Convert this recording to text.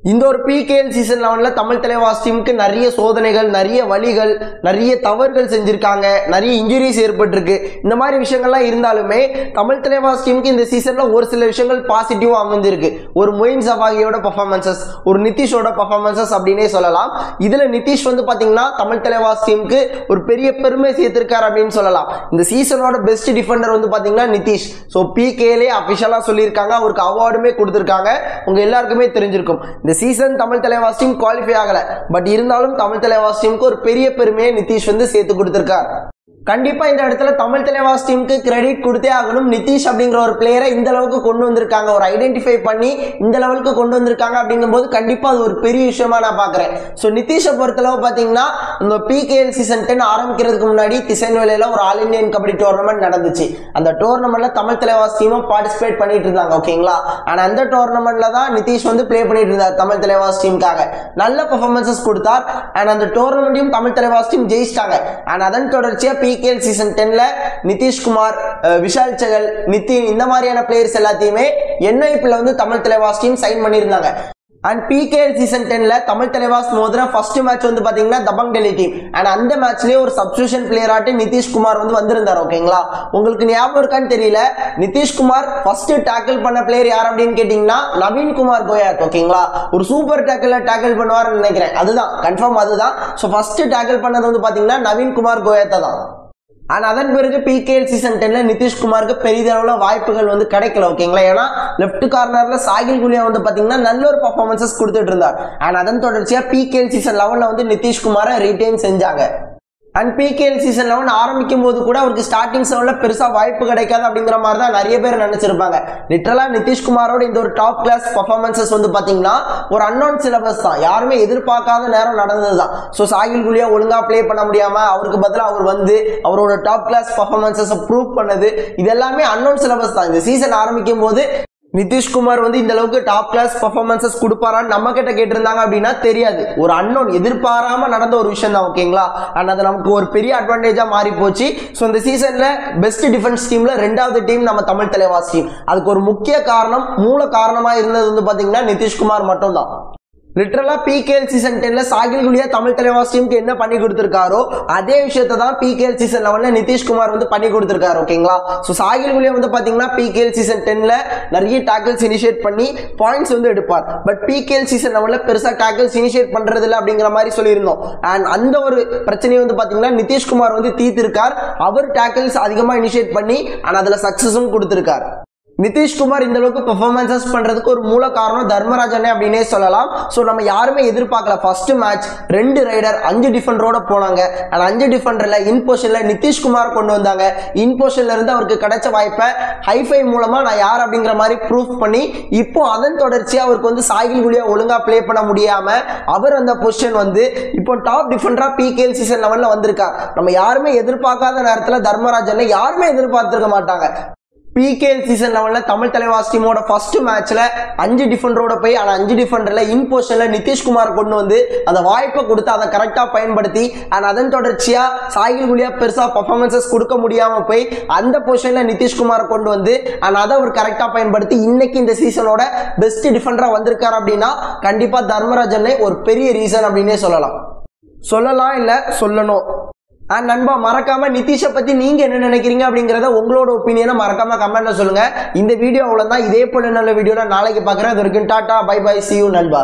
இந்த ஒரு PKL season 11ல Tamil Thalaivas டீமுக்கு நிறைய சோதனைகள், நிறைய வலிகள், நிறைய தவறுகள் செஞ்சிருக்காங்க, நிறைய இன்ஜுரிஸ் ஏற்பட்டிருக்கு. இந்த மாதிரி விஷயங்கள்லாம் இருந்தாலுமே தமிழ் தலைவாஸ் டீமுக்கு இந்த சீசன்ல ஒரு சில விஷயங்கள் பாசிட்டிவா அமைஞ்சிருக்கு. ஒரு மொயின் சவாகியோட பெர்ஃபார்மன்சஸ், ஒரு நிதிஷோட பெர்ஃபார்மன்சஸ் அப்படின்னே சொல்லலாம். இதுல நிதிஷ் வந்து பாத்தீங்கன்னா தமிழ் தலைவாஸ் டீமுக்கு ஒரு பெரிய பெருமை சேர்த்திருக்காரு அப்படின்னு சொல்லலாம். இந்த சீசனோட பெஸ்ட் டிஃபெண்டர் வந்து பாத்தீங்கன்னா நிதிஷ். ஸோ PKL அபிஷியலா சொல்லியிருக்காங்க, அவருக்கு அவார்டுமே கொடுத்திருக்காங்க. உங்க எல்லாருக்குமே தெரிஞ்சிருக்கும். இந்த season Tamil Thalaivas team qualify ஆகல, பட் இருந்தாலும் தமிழ் தலைவாஸ் டீமுக்கு ஒரு பெரிய பெருமையை நிதிஷ் வந்து சேர்த்து கொடுத்திருக்கார். கண்டிப்பா இந்த இடத்துல தமிழ் தலைவாஸ் டீமுக்கு கிரெடிட் கொடுத்தே ஆகணும். நிதிஷ் அப்படிங்கிற ஒரு பிளேயரை இந்த அளவுக்கு கொண்டு வந்திருக்காங்க, ஒரு ஐடென்டிஃபை பண்ணி இந்த லெவலுக்கு கொண்டு வந்திருக்காங்க அப்படிங்கும்போது கண்டிப்பா அது ஒரு பெரிய விஷயமா நான் பாக்குறேன். ஸோ நிதிஷை பொறுத்தளவு பாத்தீங்கன்னா இந்த PKL சீசன் 10 ஆரம்பிக்கிறதுக்கு முன்னாடி திசைவேலையில ஒரு ஆல் இந்தியன் கபடி டோர்னமெண்ட் நடந்துச்சு. அந்த டோர்னமெண்ட்ல தமிழ் தலைவாஸ் டீமும் பார்ட்டிசிபேட் பண்ணிட்டு இருந்தாங்க, ஓகேங்களா. ஆனா அந்த டோர்னமெண்ட்ல தான் நிதிஷ் வந்து பிளே பண்ணிட்டு இருந்தார் தமிழ் தலைவாஸ் டீமுக்காக. நல்ல பெர்ஃபார்மன்சஸ் கொடுத்தார். அண்ட் அந்த டோர்னமெண்ட்டையும் தமிழ் தலைவாஸ் டீம் ஜெயிச்சிட்டாங்க. அண்ட் அதன் தொடர்ச்சியா PKL சீசன் 10ல நிதிஷ்குமார், விஷால் சகல், நிதின் இந்த மாதிரியான பிளேயர்ஸ் எல்லாத்தையுமே NIPல வந்து தமிழ் தலைவாஸ் டீம் சைன் பண்ணியிருந்தாங்க. அண்ட் PKL சீசன் 10ல தமிழ் தலைவாஸ் மோதிர ஃபர்ஸ்ட் மேட்ச் வந்து பாத்தீங்கன்னா தபங் டெல்லி டீம். அண்ட் அந்த மேட்ச்லயே ஒரு சப்ஸ்டிடியூஷன் பிளேயர் ஆட்டு நிதிஷ்குமார் வந்து வந்திருந்தார், ஓகேங்களா. உங்களுக்கு ஞாபகம் இருக்கான்னு தெரியல, நிதிஷ்குமார் ஃபர்ஸ்ட் டேக்கிள் பண்ண பிளேயர் யார் அப்படின்னு கேட்டீங்கன்னா நவீன் குமார் கோயத், ஓகேங்களா. ஒரு சூப்பர் டேக்கிள் பண்ணுவார்னு நினைக்கிறேன், அதுதான் கன்ஃபார்ம் அதுதான். ஸோ ஃபர்ஸ்ட் டேக்கிள் பண்ணது வந்து பாத்தீங்கன்னா நவீன் குமார் கோயத்தை தான். அண்ட் அதன் பிறகு PKL சீசன் 10ல நிதிஷ்குமாருக்கு பெரிதளவுல வாய்ப்புகள் வந்து கிடைக்கல, ஓகேங்களா. ஏன்னா லெஃப்ட் கார்னர்ல சாகில் குலியா வந்து பாத்தீங்கன்னா நல்ல ஒரு பெர்ஃபார்மன்சஸ் கொடுத்துட்டு இருந்தார். அண்ட் அதன் தொடர்ச்சியா PKL சீசன் 11ல வந்து நிதிஷ்குமாரை ரீடைன் செஞ்சாங்க. அண்ட் PKL சீசன் 11 ஆரம்பிக்கும் போது கூட அவருக்கு ஸ்டார்டிங் செவன்ல பெருசா வாய்ப்பு கிடைக்காது அப்படிங்கிற மாதிரி தான் நிறைய பேர் நினைச்சிருப்பாங்க. லிட்டரலா நிதிஷ்குமாரோட இந்த ஒரு டாப் கிளாஸ் பெர்ஃபார்மன்சஸ் வந்து பாத்தீங்கன்னா ஒரு அன்னோன் சிலபஸ் தான், யாருமே எதிர்பார்க்காத நேரம் நடந்ததுதான். ஸோ சாகில் குலியா ஒழுங்கா பிளே பண்ண முடியாம அவருக்கு பதிலாக அவர் வந்து அவரோட டாப் கிளாஸ் பெர்ஃபார்மன்சஸ் ப்ரூவ் பண்ணது, இது எல்லாமே அன்னோன் சிலபஸ் தான். இந்த சீசன் ஆரம்பிக்கும் போது நிதிஷ்குமார் வந்து இந்த அளவுக்கு டாப் கிளாஸ் பெர்ஃபார்மன்சஸ் கொடுப்பாரான்னு நம்ம கிட்ட கேட்டிருந்தாங்க அப்படின்னா தெரியாது. ஒரு அன்னோன், எதிர்பாராம நடந்த ஒரு விஷயம் தான், ஓகேங்களா. அண்ட் அது நமக்கு ஒரு பெரிய அட்வான்டேஜா மாறி போச்சு. ஸோ இந்த சீசன்ல பெஸ்ட் டிஃபென்ஸ் டீம்ல 2வது டீம் நம்ம தமிழ் தலைவாஸ் டீம். அதுக்கு ஒரு முக்கிய காரணம், மூல காரணமா இருந்தது வந்து பாத்தீங்கன்னா நிதிஷ்குமார் மட்டும் தான். லிட்டரலா PKL சீசன் 10ல சாகில் குலியா தமிழ் தலைவாஸ் டீமுக்கு என்ன பண்ணி கொடுத்திருக்காரோ அதே விஷயத்தை தான் PKL சீசன் 11ல நிதிஷ்குமார் வந்து பண்ணி கொடுத்திருக்காரு, ஓகேங்களா. ஸோ சாகில் குலியா வந்து பாத்தீங்கன்னா PKL சீசன் 10ல நிறைய டாக்கிள்ஸ் இனிஷியேட் பண்ணி பாயிண்ட்ஸ் வந்து எடுப்பார். பட் PKL சீசன் 11ல பெருசா டாக்கிள்ஸ் இனிஷியேட் பண்றது இல்லை அப்படிங்கிற மாதிரி சொல்லியிருந்தோம். அண்ட் அந்த ஒரு பிரச்சனையை வந்து பாத்தீங்கன்னா நிதிஷ்குமார் வந்து தீர்த்திருக்கார். அவர் டாக்கிள்ஸ் அதிகமா இனிஷியேட் பண்ணி அண்ட் அதுல சக்சஸும் கொடுத்திருக்கார். நிதிஷ்குமார் இந்த அளவுக்கு பெர்ஃபார்மன்சஸ் பண்றதுக்கு ஒரு மூல காரணம் தர்மராஜனே அப்படின்னே சொல்லலாம். ஸோ நம்ம யாருமே எதிர்பார்க்கல. ஃபர்ஸ்ட் மேட்ச் 2 ரைடர் 5 டிஃபெண்டரோட போனாங்க. அந்த 5 டிஃபெண்டர்ல இன் பொசிஷன்ல நிதிஷ்குமார் கொண்டு வந்தாங்க. இன் பொசிஷன்ல இருந்து அவருக்கு கிடைச்ச வாய்ப்பை ஹைஃபை மூலமா நான் யார் அப்படிங்கிற மாதிரி ப்ரூஃப் பண்ணி இப்போ அதன் தொடர்ச்சியா அவருக்கு வந்து சாகில் குலியா ஒழுங்கா பிளே பண்ண முடியாம அவர் அந்த பொசிஷன் வந்து இப்போ டாப் டிஃபெண்டரா PKL சீசன் 11ல வந்திருக்கார். நம்ம யாருமே எதிர்பார்க்காத நேரத்தில் தர்மராஜனை யாருமே எதிர்பார்த்திருக்க மாட்டாங்க. PKL சீசன் 11ல தமிழ் தலைவாஸ் டீமோட ஃபர்ஸ்ட் மேட்ச்ல 5 டிஃபெண்டரோட போய் அந்த 5 டிஃபெண்டர்ல இன் பொசிஷன்ல நிதிஷ்குமார் கொண்டு வந்து அந்த வாய்ப்பை கொடுத்து அதை கரெக்டா பயன்படுத்தி அண்ட் அதன் தொடர்ச்சியா சாகில் குலியா பெருசா பெர்ஃபார்மன்சஸ் கொடுக்க முடியாம போய் அந்த பொசிஷன்ல நிதிஷ்குமார் கொண்டு வந்து அண்ட் அதை அவர் கரெக்டா பயன்படுத்தி இன்னைக்கு இந்த சீசனோட பெஸ்ட் டிஃபெண்டரா வந்திருக்காரு அப்படின்னா கண்டிப்பா தர்மராஜனை ஒரு பெரிய ரீசன் அப்படின்னே சொல்லலாம் இல்ல சொல்லணும். அண்ட் நண்பா, மறக்காம நிதிஷை பத்தி நீங்க என்ன நினைக்கிறீங்க அப்படிங்கறத உங்களோட ஒப்பீனியனை மறக்காம கமெண்ட்ல சொல்லுங்க. இந்த வீடியோ அவ்வளவுதான். இதே போல நல்ல வீடியோல நாளைக்கு பாக்குறேன். அது வரைக்கும் tata, bye bye, see you நண்பா.